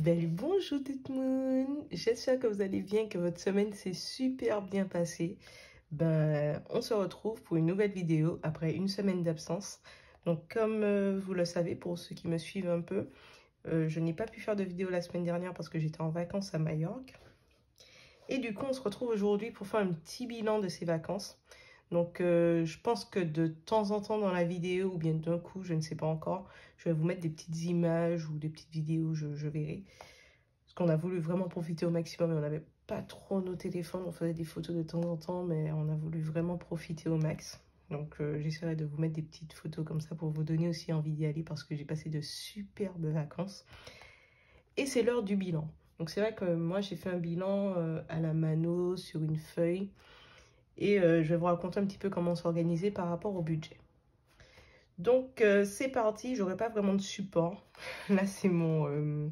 Bonjour tout le monde, j'espère que vous allez bien, que votre semaine s'est super bien passée. On se retrouve pour une nouvelle vidéo après une semaine d'absence. Donc comme vous le savez, pour ceux qui me suivent un peu, je n'ai pas pu faire de vidéo la semaine dernière parce que j'étais en vacances à Majorque. Et du coup, on se retrouve aujourd'hui pour faire un petit bilan de ces vacances. Donc je pense que de temps en temps dans la vidéo, ou bien d'un coup, je ne sais pas encore, je vais vous mettre des petites images ou des petites vidéos, je verrai. Parce qu'on a voulu vraiment profiter au maximum et on n'avait pas trop nos téléphones, on faisait des photos de temps en temps, mais on a voulu vraiment profiter au max. Donc j'essaierai de vous mettre des petites photos comme ça pour vous donner aussi envie d'y aller parce que j'ai passé de superbes vacances. Et c'est l'heure du bilan. Donc c'est vrai que moi j'ai fait un bilan à la mano sur une feuille et je vais vous raconter un petit peu comment s'organiser par rapport au budget. Donc c'est parti, j'aurai pas vraiment de support. Là c'est mon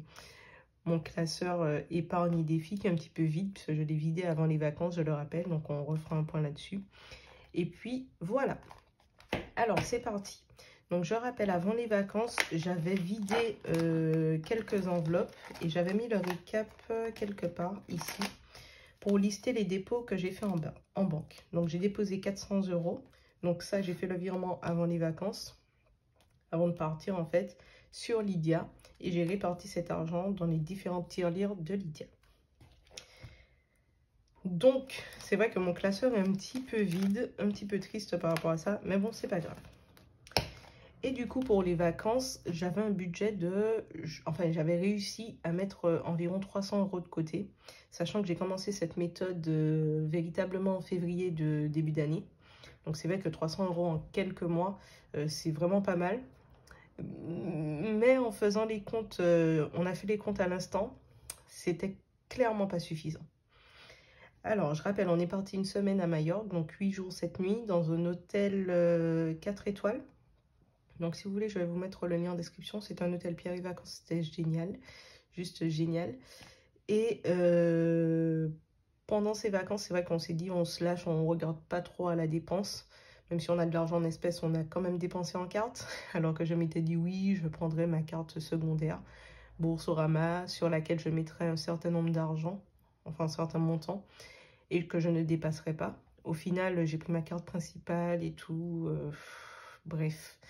classeur épargne et défi qui est un petit peu vide puisque je l'ai vidé avant les vacances, je le rappelle, donc on refera un point là-dessus. Et puis voilà. Alors c'est parti. Donc je rappelle, avant les vacances, j'avais vidé quelques enveloppes et j'avais mis le récap quelque part ici pour lister les dépôts que j'ai fait en banque. Donc j'ai déposé 400 €. Donc ça, j'ai fait le virement avant les vacances, avant de partir en fait, sur Lydia. Et j'ai réparti cet argent dans les différentes tirelires de Lydia. Donc c'est vrai que mon classeur est un petit peu vide, un petit peu triste par rapport à ça, mais bon, c'est pas grave. Et du coup, pour les vacances, j'avais un budget de... Enfin, j'avais réussi à mettre environ 300 € de côté, sachant que j'ai commencé cette méthode véritablement en février de début d'année. Donc, c'est vrai que 300 € en quelques mois, c'est vraiment pas mal. Mais en faisant les comptes, on a fait les comptes à l'instant, c'était clairement pas suffisant. Alors, je rappelle, on est parti une semaine à Majorque, donc 8 jours, 7 nuits, dans un hôtel 4 étoiles. Donc, si vous voulez, je vais vous mettre le lien en description. C'est un hôtel Pierre et Vacances, c'était génial, juste génial. Et pendant ces vacances, c'est vrai qu'on s'est dit, on se lâche, on ne regarde pas trop à la dépense. Même si on a de l'argent en espèces, on a quand même dépensé en carte. Alors que je m'étais dit, oui, je prendrais ma carte secondaire, Boursorama, sur laquelle je mettrais un certain nombre d'argent, enfin un certain montant, et que je ne dépasserai pas. Au final, j'ai pris ma carte principale et tout. Bref.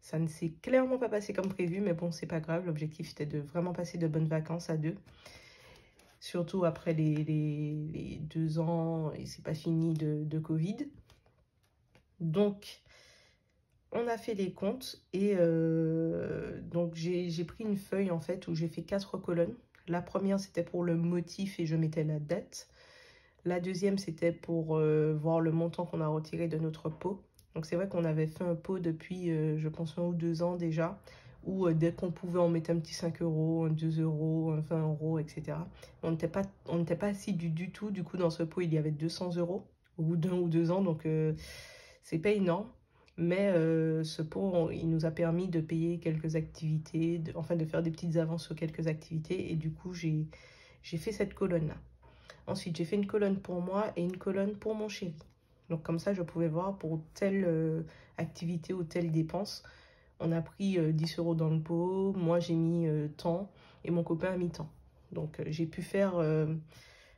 Ça ne s'est clairement pas passé comme prévu, mais bon, c'est pas grave. L'objectif était de vraiment passer de bonnes vacances à deux. Surtout après les 2 ans, et c'est pas fini, de Covid. Donc, on a fait les comptes et donc j'ai pris une feuille en fait où j'ai fait 4 colonnes. La première, c'était pour le motif et je mettais la date. La deuxième, c'était pour voir le montant qu'on a retiré de notre pot. Donc c'est vrai qu'on avait fait un pot depuis, je pense, 1 ou 2 ans déjà, où dès qu'on pouvait, on mettait un petit 5 €, un 2 €, un 20 €, etc. On n'était pas assidus du tout. Du coup, dans ce pot, il y avait 200 € au bout d'1 ou 2 ans. Donc c'est pas énorme. Mais ce pot, il nous a permis de payer quelques activités, enfin de faire des petites avances sur quelques activités. Et du coup, j'ai fait cette colonne-là. Ensuite, j'ai fait une colonne pour moi et une colonne pour mon chéri. Donc comme ça, je pouvais voir pour telle activité ou telle dépense. On a pris 10 € dans le pot, moi j'ai mis tant et mon copain a mis tant. Donc j'ai pu faire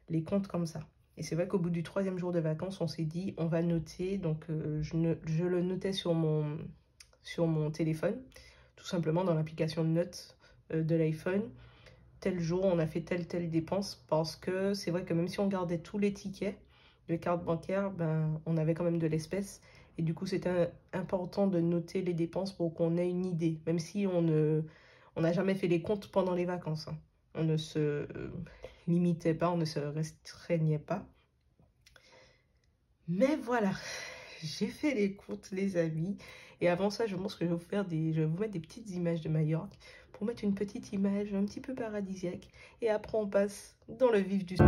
les comptes comme ça. Et c'est vrai qu'au bout du 3e jour de vacances, on s'est dit, on va noter. Donc je le notais sur mon téléphone, tout simplement dans l'application de notes de l'iPhone. Tel jour, on a fait telle dépense, parce que c'est vrai que même si on gardait tous les tickets de carte bancaire, on avait quand même de l'espèce. Et du coup, c'était important de noter les dépenses pour qu'on ait une idée, même si on n'a jamais fait les comptes pendant les vacances. Hein. On ne se limitait pas, on ne se restreignait pas. Mais voilà, j'ai fait les comptes, les amis. Et avant ça, je pense que je vais vous mettre des petites images de Majorque pour mettre une petite image un petit peu paradisiaque. Et après, on passe dans le vif du sujet.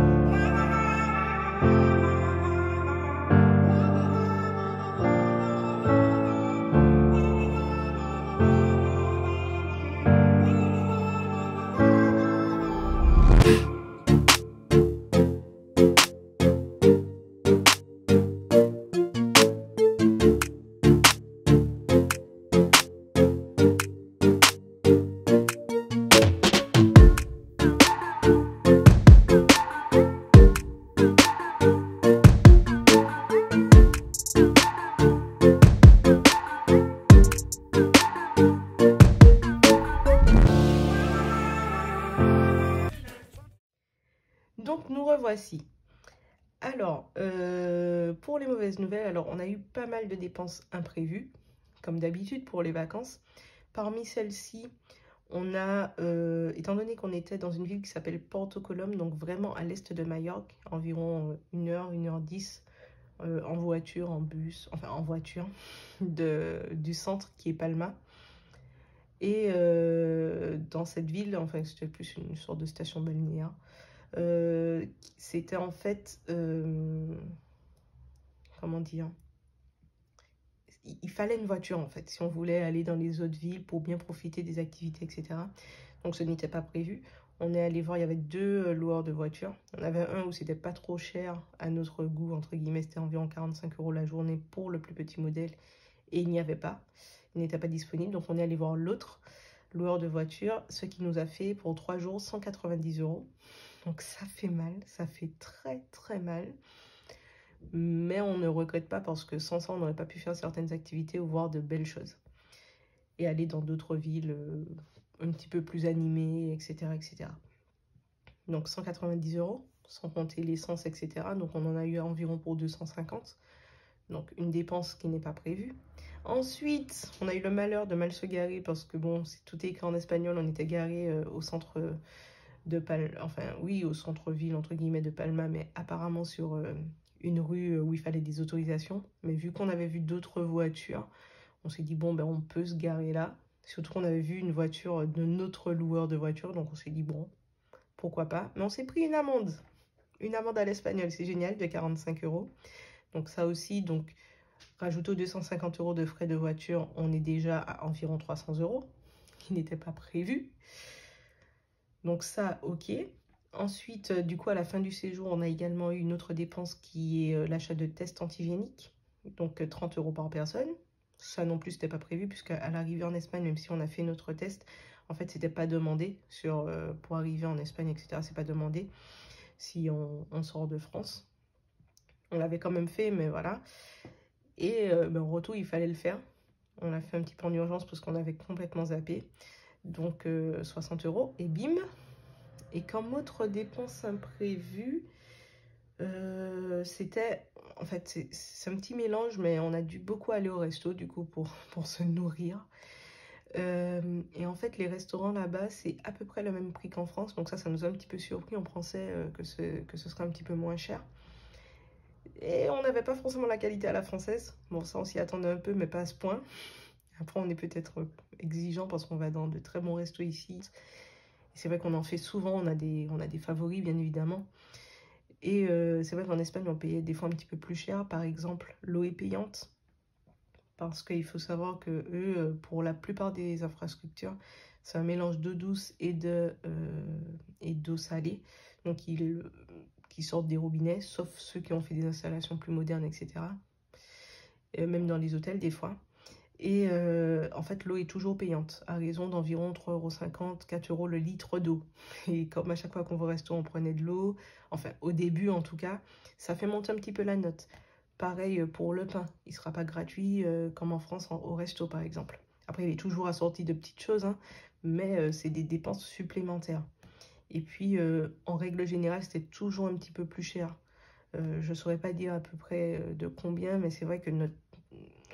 voici. Alors, pour les mauvaises nouvelles, alors on a eu pas mal de dépenses imprévues, comme d'habitude pour les vacances. Parmi celles-ci, on a, étant donné qu'on était dans une ville qui s'appelle Porto Colom, donc vraiment à l'est de Majorque, environ 1h10 en voiture, en bus, enfin en voiture, du centre qui est Palma. Et dans cette ville, enfin c'était plus une sorte de station balnéaire, c'était en fait, comment dire, il fallait une voiture en fait, si on voulait aller dans les autres villes pour bien profiter des activités, etc. Donc ce n'était pas prévu. On est allé voir, il y avait 2 loueurs de voitures. On avait un où c'était pas trop cher à notre goût, entre guillemets, c'était environ 45 € la journée pour le plus petit modèle. Et il n'y avait pas, il n'était pas disponible. Donc on est allé voir l'autre loueur de voiture, ce qui nous a fait pour 3 jours 190 €. Donc ça fait mal, ça fait très très mal. Mais on ne regrette pas parce que sans ça, on n'aurait pas pu faire certaines activités ou voir de belles choses. Et aller dans d'autres villes un petit peu plus animées, etc., etc. Donc 190 €, sans compter l'essence, etc. Donc on en a eu environ pour 250. Donc une dépense qui n'est pas prévue. Ensuite, on a eu le malheur de mal se garer parce que bon, tout est écrit en espagnol. On était garé au centre de Palma, enfin oui, au centre-ville entre guillemets de Palma, mais apparemment sur une rue où il fallait des autorisations. Mais vu qu'on avait vu d'autres voitures, on s'est dit bon ben on peut se garer là. Surtout qu'on avait vu une voiture de notre loueur de voiture, donc on s'est dit bon, pourquoi pas. Mais on s'est pris une amende à l'espagnol, c'est génial, de 45 €. Donc ça aussi, donc rajouter aux 250 € de frais de voiture, on est déjà à environ 300 €, qui n'était pas prévu. Donc ça, ok. Ensuite, du coup, à la fin du séjour, on a également eu une autre dépense qui est l'achat de tests antigéniques. Donc 30 € par personne. Ça non plus, c'était pas prévu, puisqu'à l'arrivée en Espagne, même si on a fait notre test, en fait, c'était pas demandé pour arriver en Espagne, etc. C'est pas demandé si on sort de France. On l'avait quand même fait, mais voilà. Et en retour, il fallait le faire. On l'a fait un petit peu en urgence parce qu'on avait complètement zappé. Donc 60 € et bim. Et comme autre dépense imprévue, c'était, en fait, c'est un petit mélange, mais on a dû beaucoup aller au resto du coup pour se nourrir. Et en fait, les restaurants là-bas, c'est à peu près le même prix qu'en France. Donc ça nous a un petit peu surpris. On pensait que ce serait un petit peu moins cher. Et on n'avait pas forcément la qualité à la française. Bon, ça, on s'y attendait un peu, mais pas à ce point. Après, on est peut-être exigeant parce qu'on va dans de très bons restos ici. C'est vrai qu'on en fait souvent, on a des favoris, bien évidemment. Et c'est vrai qu'en Espagne, on payait des fois un petit peu plus cher. Par exemple, l'eau est payante. Parce qu'il faut savoir que eux, pour la plupart des infrastructures, c'est un mélange d'eau douce et d'eau salée. Donc, qui sortent des robinets, sauf ceux qui ont fait des installations plus modernes, etc. Même dans les hôtels, des fois. Et en fait, l'eau est toujours payante, à raison d'environ 3,50 €, 4 € le litre d'eau. Et comme à chaque fois qu'on va au resto, on prenait de l'eau, enfin au début en tout cas, ça fait monter un petit peu la note. Pareil pour le pain, il ne sera pas gratuit comme en France au resto par exemple. Après, il est toujours assorti de petites choses, hein, mais c'est des dépenses supplémentaires. Et puis, en règle générale, c'était toujours un petit peu plus cher. Je ne saurais pas dire à peu près de combien, mais c'est vrai que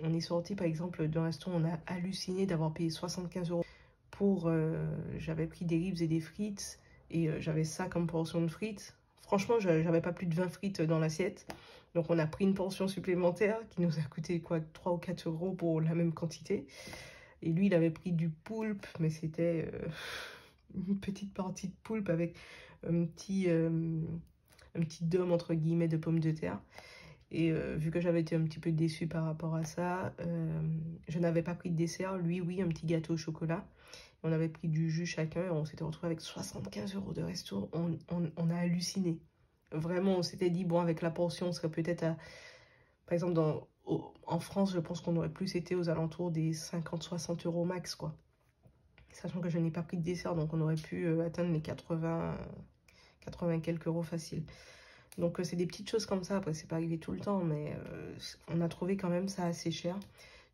on est sorti par exemple d'un resto, on a halluciné d'avoir payé 75 € pour... j'avais pris des ribs et des frites, et j'avais ça comme portion de frites. Franchement, j'avais pas plus de 20 frites dans l'assiette. Donc on a pris une portion supplémentaire qui nous a coûté quoi, 3 ou 4 € pour la même quantité. Et lui, il avait pris du poulpe, mais c'était une petite partie de poulpe avec un petit dôme entre guillemets de pommes de terre. Et vu que j'avais été un petit peu déçue par rapport à ça, je n'avais pas pris de dessert. Lui, oui, un petit gâteau au chocolat. On avait pris du jus chacun et on s'était retrouvé avec 75 € de resto. On a halluciné. Vraiment, on s'était dit, bon, avec la portion, on serait peut-être à... Par exemple, en France, je pense qu'on aurait plus été aux alentours des 50-60 € max, quoi. Sachant que je n'ai pas pris de dessert, donc on aurait pu atteindre les 80 quelques euros facile. Donc c'est des petites choses comme ça, après c'est pas arrivé tout le temps, mais on a trouvé quand même ça assez cher.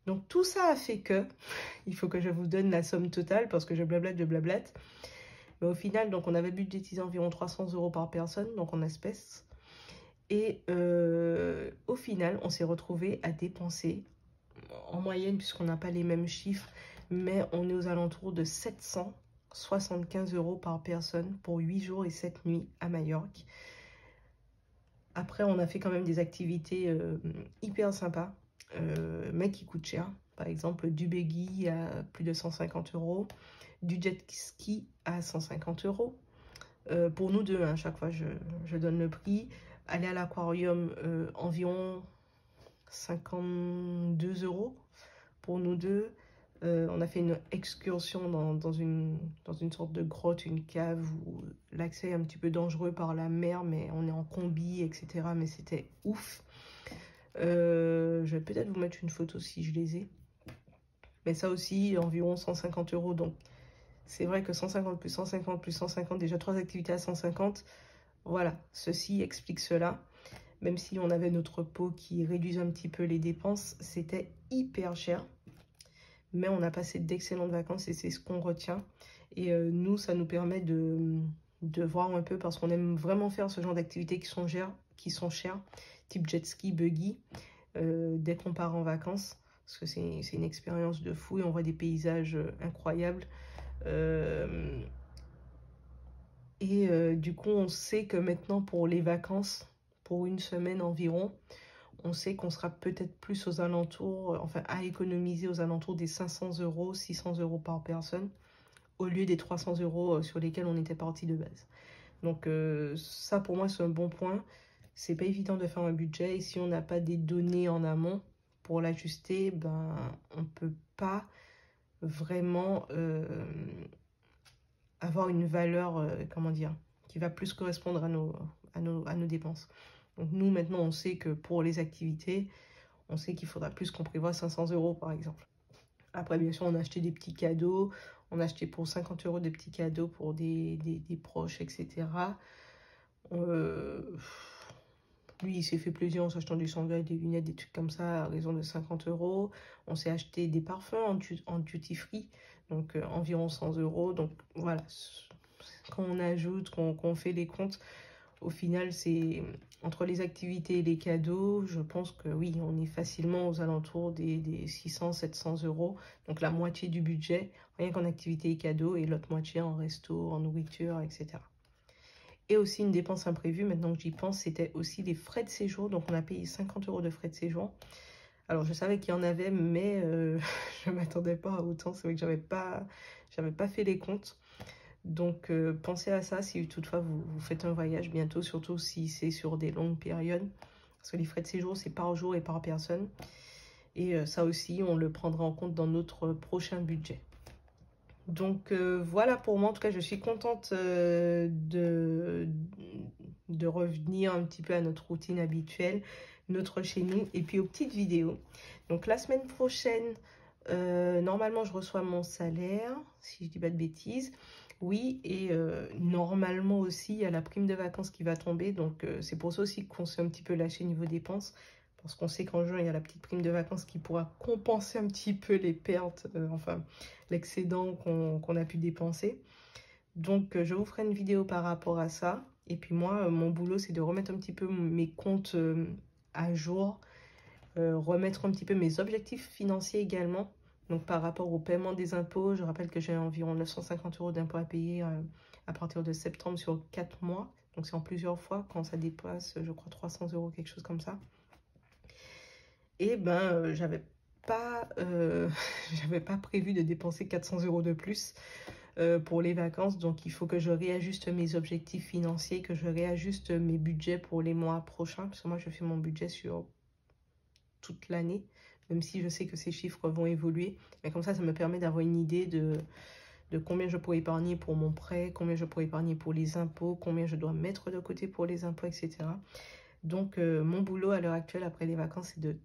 Donc tout ça a fait que, il faut que je vous donne la somme totale, parce que je blablate. Mais au final, donc on avait budgétisé environ 300 € par personne, donc en espèces. Et au final, on s'est retrouvé à dépenser, en moyenne, puisqu'on n'a pas les mêmes chiffres, mais on est aux alentours de 775 € par personne pour 8 jours et 7 nuits à Majorque. Après, on a fait quand même des activités hyper sympas, mais qui coûtent cher. Par exemple, du buggy à plus de 150 €, du jet ski à 150 €. Pour nous deux, hein, chaque fois je donne le prix. Aller à l'aquarium, environ 52 € pour nous deux. On a fait une excursion dans une sorte de grotte, une cave où l'accès est un petit peu dangereux par la mer, mais on est en combi, etc. Mais c'était ouf. Je vais peut-être vous mettre une photo si je les ai. Mais ça aussi, environ 150 €. Donc, c'est vrai que 150 plus 150 plus 150, déjà 3 activités à 150. Voilà, ceci explique cela. Même si on avait notre pot qui réduisait un petit peu les dépenses, c'était hyper cher. Mais on a passé d'excellentes vacances et c'est ce qu'on retient. Et nous, ça nous permet de voir un peu, parce qu'on aime vraiment faire ce genre d'activités qui sont chères, type jet ski, buggy, dès qu'on part en vacances. Parce que c'est une expérience de fou et on voit des paysages incroyables. Du coup, on sait que maintenant, pour les vacances, pour une semaine environ, on sait qu'on sera peut-être plus aux alentours, enfin à économiser aux alentours des 500 €, 600 € par personne, au lieu des 300 € sur lesquels on était parti de base. Donc ça, pour moi, c'est un bon point. C'est pas évident de faire un budget, et si on n'a pas des données en amont pour l'ajuster, ben on peut pas vraiment avoir une valeur, comment dire, qui va plus correspondre à nos dépenses. Donc nous, maintenant, on sait que pour les activités, on sait qu'il faudra plus qu'on prévoit 500 € par exemple. Après, bien sûr, on a acheté des petits cadeaux. On a acheté pour 50 € des petits cadeaux pour des proches, etc. Lui, il s'est fait plaisir en s'achetant des sandales, des lunettes, des trucs comme ça, à raison de 50 €. On s'est acheté des parfums en duty free, donc environ 100 €. Donc voilà, quand on ajoute, qu'on fait les comptes, au final, c'est entre les activités et les cadeaux, je pense que oui, on est facilement aux alentours des 600-700 €. Donc la moitié du budget, rien qu'en activités et cadeaux, et l'autre moitié en resto, en nourriture, etc. Et aussi une dépense imprévue, maintenant que j'y pense, c'était aussi les frais de séjour. Donc on a payé 50 € de frais de séjour. Alors je savais qu'il y en avait, mais je ne m'attendais pas à autant. C'est vrai que j'avais pas fait les comptes. Donc pensez à ça si toutefois vous faites un voyage bientôt, surtout si c'est sur des longues périodes. Parce que les frais de séjour, c'est par jour et par personne. Et ça aussi, on le prendra en compte dans notre prochain budget. Donc voilà pour moi. En tout cas, je suis contente de revenir un petit peu à notre routine habituelle, notre chez nous, et puis aux petites vidéos. Donc la semaine prochaine, normalement, je reçois mon salaire, si je dis pas de bêtises. Oui, et normalement aussi, il y a la prime de vacances qui va tomber. Donc c'est pour ça aussi qu'on s'est un petit peu lâché niveau dépenses. Parce qu'on sait qu'en juin, il y a la petite prime de vacances qui pourra compenser un petit peu les pertes, enfin l'excédent qu'on a pu dépenser. Donc je vous ferai une vidéo par rapport à ça. Et puis moi, mon boulot, c'est de remettre un petit peu mes comptes à jour. Remettre un petit peu mes objectifs financiers également. Donc par rapport au paiement des impôts, je rappelle que j'ai environ 950 € d'impôts à payer à partir de septembre sur 4 mois. Donc c'est en plusieurs fois, quand ça dépasse, je crois, 300 €, quelque chose comme ça. Et ben, j'avais pas prévu de dépenser 400 € de plus pour les vacances. Donc il faut que je réajuste mes objectifs financiers, que je réajuste mes budgets pour les mois prochains. Parce que moi, je fais mon budget sur toute l'année, même si je sais que ces chiffres vont évoluer. Mais comme ça me permet d'avoir une idée de combien je pourrais épargner pour mon prêt, combien je pourrais épargner pour les impôts, combien je dois mettre de côté pour les impôts, etc. Donc mon boulot à l'heure actuelle, après les vacances, c'est de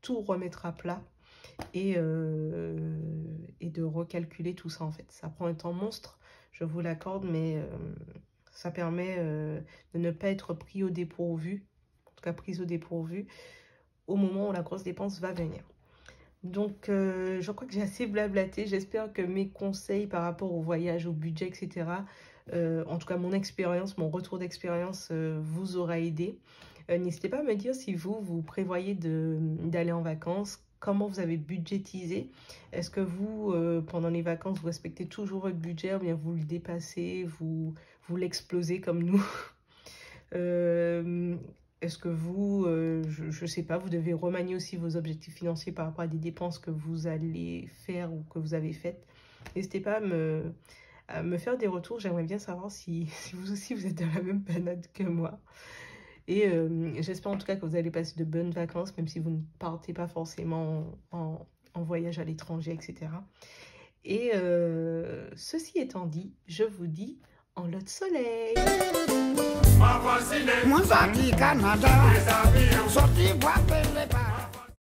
tout remettre à plat et de recalculer tout ça en fait. Ça prend un temps monstre, je vous l'accorde, mais ça permet de ne pas être pris au dépourvu, en tout cas prise au dépourvu, au moment où la grosse dépense va venir. Donc, je crois que j'ai assez blablaté. J'espère que mes conseils par rapport au voyage, au budget, etc. en tout cas mon expérience, mon retour d'expérience vous aura aidé. N'hésitez pas à me dire si vous prévoyez d'aller en vacances, comment vous avez budgétisé. Est-ce que vous, pendant les vacances, vous respectez toujours votre budget ou bien vous le dépassez, vous l'explosez comme nous? Est-ce que vous, je ne sais pas, vous devez remanier aussi vos objectifs financiers par rapport à des dépenses que vous allez faire ou que vous avez faites? N'hésitez pas à me faire des retours. J'aimerais bien savoir si vous aussi vous êtes dans la même panade que moi. Et j'espère en tout cas que vous allez passer de bonnes vacances, même si vous ne partez pas forcément en voyage à l'étranger, etc. Et ceci étant dit, je vous dis en lot de soleil. Moi, voici les Canada, sorti voir les